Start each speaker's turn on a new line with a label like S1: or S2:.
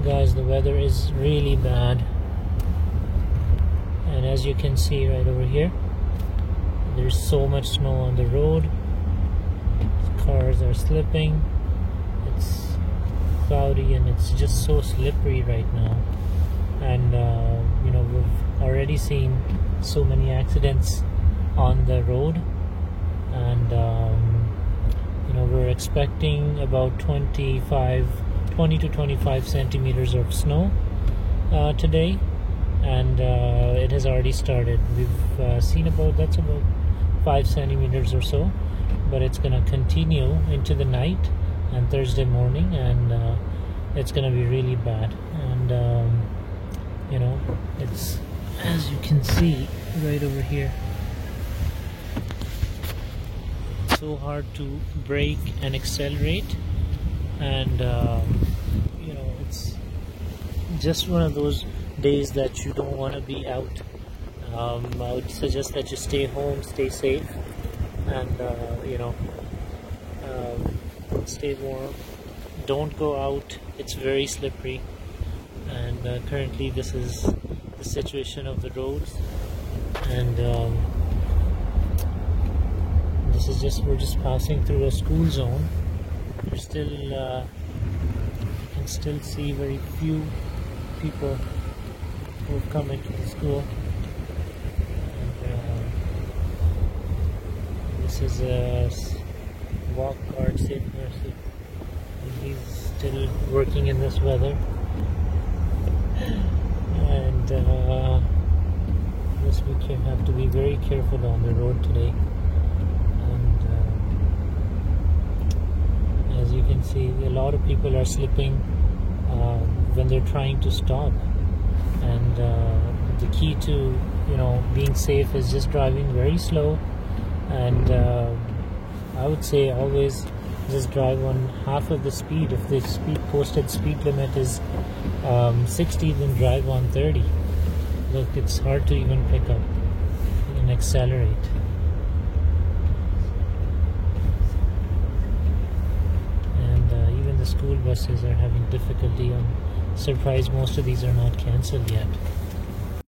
S1: Guys, the weather is really bad, and as you can see right over here, there's so much snow on the road. Cars are slipping. It's cloudy and it's just so slippery right now, and you know, we've already seen so many accidents on the road, and you know, we're expecting about 20 to 25 centimeters of snow today, and it has already started. We've seen about 5 centimeters or so, but it's going to continue into the night and Thursday morning, and it's going to be really bad. And you know, it's, as you can see right over here, it's so hard to brake and accelerate, and you know, it's just one of those days that you don't want to be out. I would suggest that you stay home, stay safe, and you know, stay warm. Don't go out. It's very slippery, and currently this is the situation of the roads, and this is we're just passing through a school zone. There's still you can still see very few people who have come into the school. This is a walk guard, Safe Mercy, and he's still working in this weather, and yes, we have to be very careful on the road today. And as you can see, a lot of people are slipping when they're trying to stop, and the key to, you know, being safe is just driving very slow, and I would say always just drive on half of the speed. If the posted speed limit is 60, then drive on 30. Look, it's hard to even pick up and accelerate. And even the school buses are having difficulty. I'm surprised most of these are not cancelled yet.